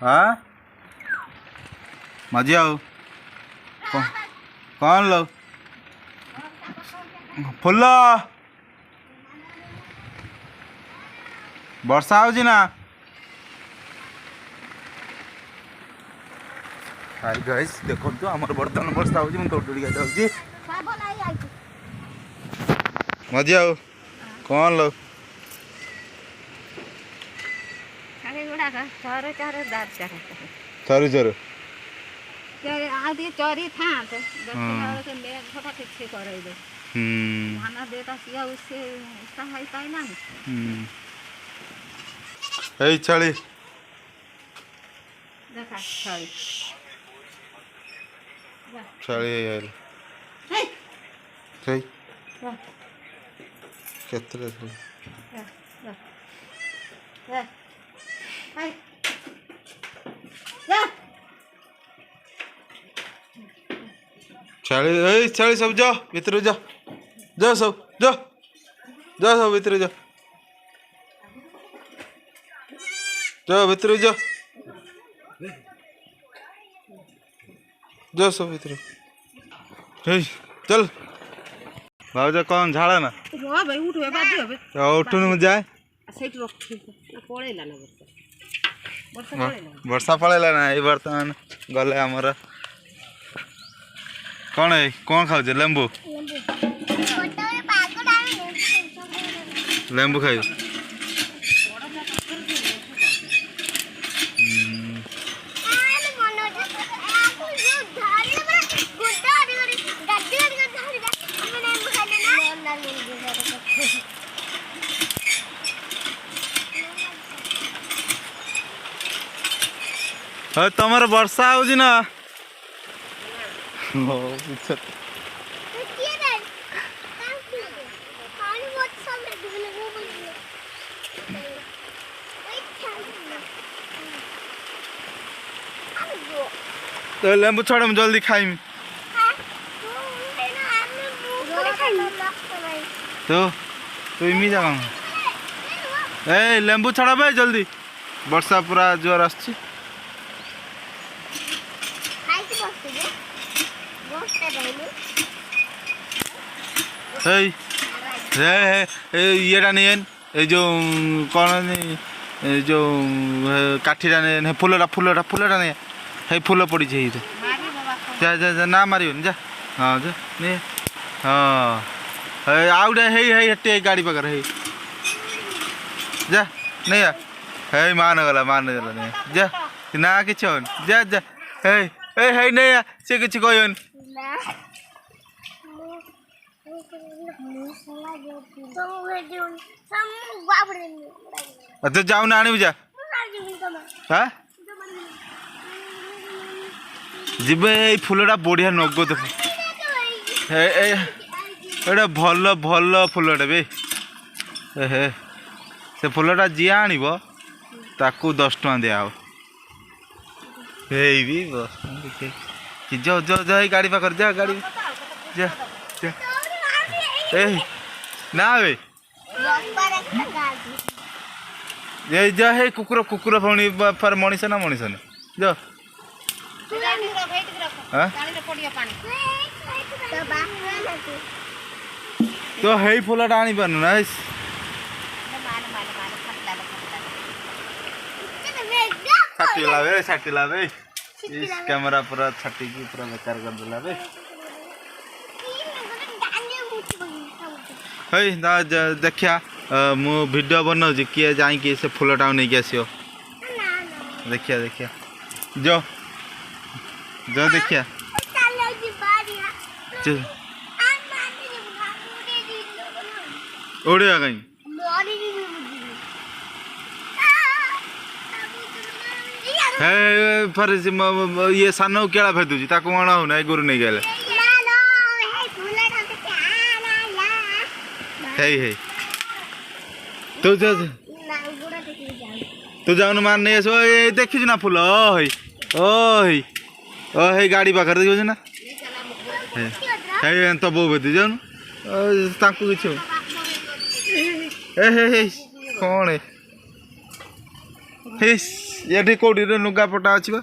हाँ मजी आओ कौन लो फुल वर्षा होची ना हाय गाइस देखो तो आमर बर्तमान वर्षा होची मैं दौड़ी जाऊँगी मजी आओ कौन लो चोरी चोर चोरी था ठीक कर धान देता उससे उसका है पाए ना छाड़ी देखा छाड़ी छाड़ी यार सही कितने छाड़ी छाड़ी सब जाओ भीतर जा जा सब जा जा सब भीतर जा जा भीतर जा जा सब भीतर चल भाव जा कौन झाड़ा ना भाई उठे बाध्य होबे उठुन में जाए सेट रख पळेला ना वर्षा पड़ेगा ना ये बर्तमान गले आमर कौन है कौन खाऊ लेंबू लेंबू खाई तमर वर्षा होजी ना तो लेंबू छोड़ हम जल्दी खाई तो तू इमी जागा ए लेंबू छड़ा भाई जल्दी वर्षा पूरा जोर आछी ये जो कौन जो काठीटा नहीं फूलटा फूलटा फूलटा नहीं है फूल पड़ी जा जा जा ना मार जा हाँ जा नहीं हाँ आउटे है गाड़ी पाखे है जा नहीं है मान गला नहीं जा ना कि जा जा है नहीं से किसी कहन तो जाऊ ना आनी जा हाँ जीवे फुलटा बढ़िया नगद एटा भल भल फुलटा बे से फुलटा जी आणव ताकू 10 टଙ୍କା दिया भी जो जो जो गाड़ी पाखर जा गाड़ी जा जा ना बे ये जा है कुकुर कुकुर फणी पर मनीष ना मनीष ना जा तो है फुलटा आनी पारनु ना छाटीला बे इस कैमरा पूरा छाटी की पूरा बेकार कर दिला बे है ना देखिया मु वीडियो बनाऊँ किए जाइए से फुलटा नहीं आसो देखिया देखिया जो जो देखिया उड़ेगा कहीं है फिर ये सानो केड़ा फेदुची ताको मना हो ना गुरु नहीं गले है तू जा तू जाऊन मान नहीं आसो देखी ना फूल ओ गाड़ी पाखे देखो ना है तो बो बेदी जाऊन ताकू किछ कौन है ଏଠି କୋଉଠି ଲୁଗାପଟା ଅଛି ବା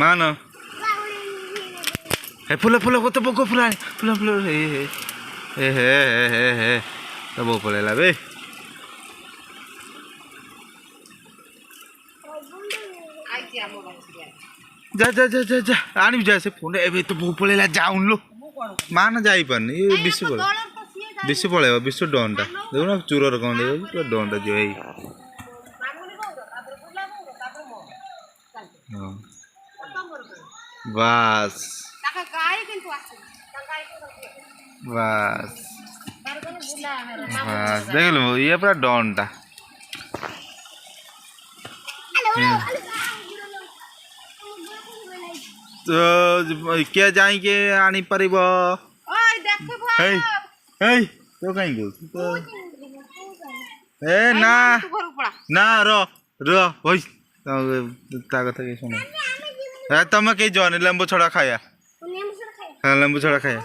ମାନ हे फुल फुल तो बोक फुल फुल फुल हे हे हे हे हे हे तो बो पळेला बे जा जा जा जा जा आनी जा से फोन एबे तो बो पळेला जाउन लो मान जाई पानी ये बिसु पळेबो बिसु डोंडा देखो चूरर कोन दे तो डोंडा जो है बस बस बस देख लो ये पूरा डॉनटा तो क्या जाएंगे आनी परिबो हे हे तो कहीं गो ए ना ना रो रो होई ता कथा के सुनो तुम कहीं जाने लेंबू छड़ा खाया हाँ लेंबू छड़ा खाया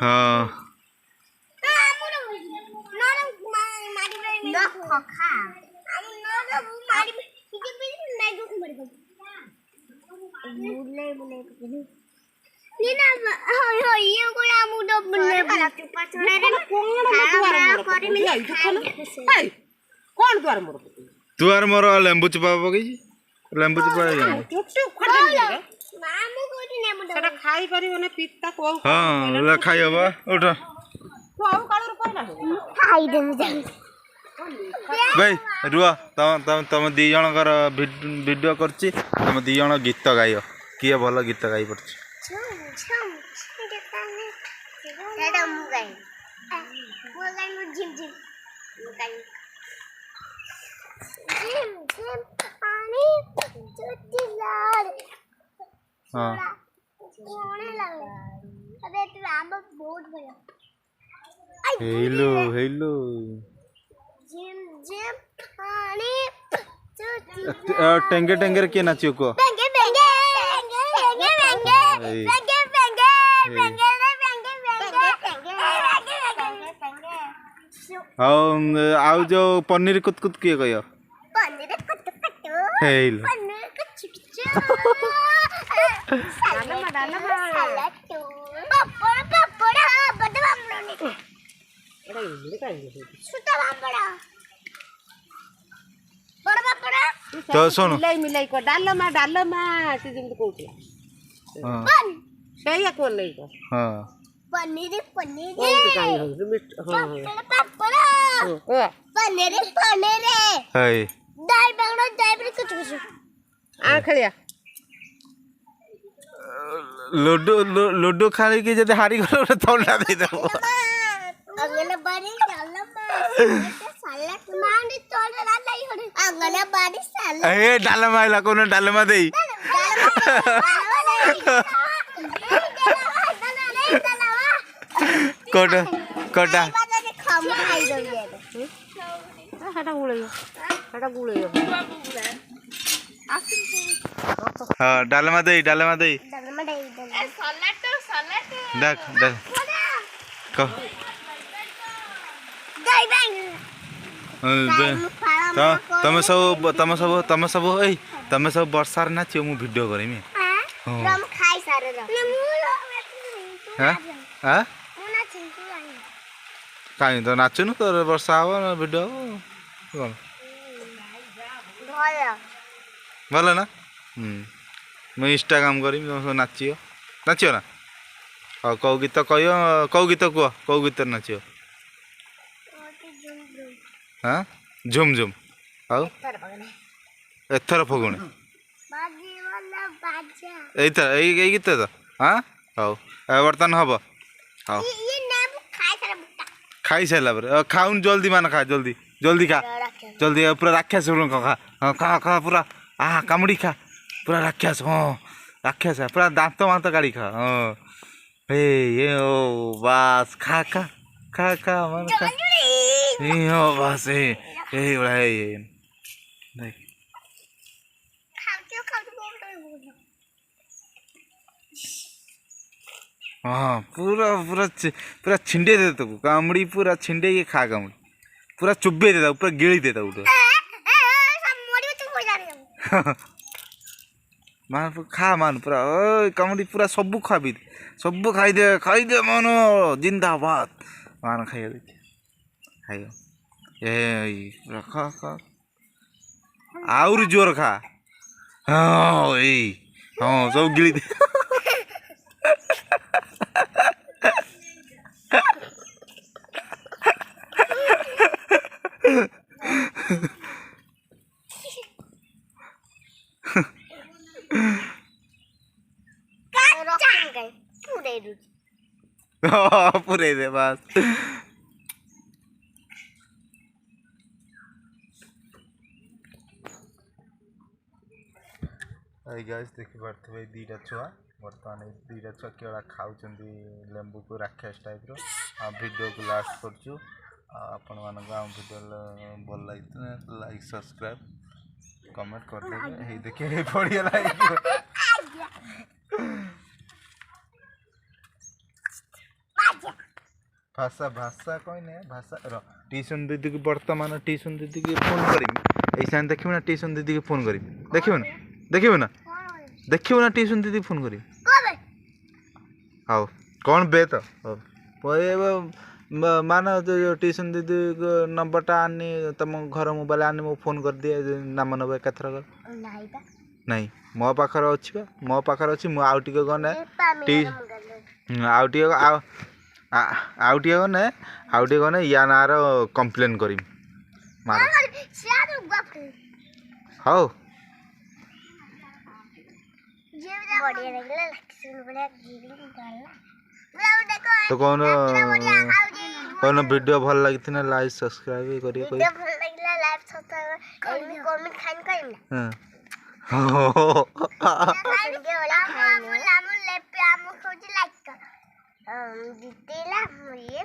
हाँ तुआर मोर लेंबू चुपा पकई लेंबू चुपा खाई परिबो ना पित्ता को हाँ खाई हबा उठ भाई रुआ तुम दी जनकर वीडियो करछि तुम दी जन गीत गाय किए भल गीत गाई पड़छ हाँ हेलो हेलो टेंगे टेंगे के नाचियो को आउ जो पनीर कुत कुत किए कहियो हेलो तो सुन मिलाई को डालमा से जेम कहउतला हां सेया कोन नहीं को हां पनीर हां पनीर हाय दाई कुछ आ खलिया लड्डू खाली के जदि हारी गलो थंडा दे दबो अगले बारी डालमा साला मांडी तोड़ रालाई होरे अगले बारी साला ए डालमा आइला कोनो डालमा देई कोटा कोटा खम खाई दो हटा गुळयो हां डालमा दे देख को तम सब वर्षार नाचियो मु वीडियो करेमी हम खाई सारे हां हां काई तो नाचनु तो वर्षा हो वीडियो कोन भल ना मैं इंस्टाग्राम करी नाचियो ना हाँ कौ गीत कह कौ गीत कह कौ गीत नाचियो हाँ झुम झुम आउ एथर फगुण यही गीत तो हाँ हौ बर्तमान हम हाँ खाई सारा पर खाऊन जल्दी मान खा जल्दी जल्दी खा जल्दी पूरा राक्षस खा हाँ खा खा पूरा कामुड़ी खा पूरा राक्षस हाँ राक्षस पूरा दांत मांत गाड़ी खा हाँ हे ये ओ बस खा खा खा खा मान खा हो बस यही बड़ा है ये देख हाँ पूरा पूरा पूरा छिंडे दे तू कामड़ी पूरा छिंडे के खा कामड़ी पूरा चुब्बे देता पूरा गिली देता उधर मान खा मान पूरा ओए कामड़ी पूरा सब खा भी सब खाई दे मानो जिंदाबाद मान खाइए दे खाइयो ए पूरा खा खा और जोर खा हाँ ए हाँ सब गिली दे पूरे दे बस गाइस देखि पारथबे दीटा छुआ बर्तमान दीटा छुआ केवड़ा खाउचंदी लेंबू को राक्षस टाइप रो वीडियो को लास्ट करछु आपण मान गांव वीडियो भल लागितने लाइक सब्सक्राइब कमेंट कर देबे हे देखिए हे बढ़िया लाइक भाषा भाषा कोई नहीं भाषा रो ट्यूशन दीदी की वर्तमान ट्यूशन दीदी की फोन करी ऐसा देखियो ना ट्यूशन दीदी की फोन करी देखियो ना ट्यूशन दीदी फोन करी हाउ कौन बे तो मान जो ट्यूशन दीदी नंबरटा आनी तुम घर मोबाइल आनी मो फोन कर दिए नाम नब एकाथर नहीं मो पाखर अच्छी मो पाखर अच्छी मु आउ टिके गने आउ टिके गने या नार कंप्लेन करी मार हाउ तो कौन वीडियो भल लगी थी ना लाइक सब्सक्राइब करिए कोई वीडियो भल लगिला लाइक सब्सक्राइब कमेंट खाइन करिम ना हां वीडियो वाला खाइन आमु लेपे आमु सोची लाइक कर जितेला ये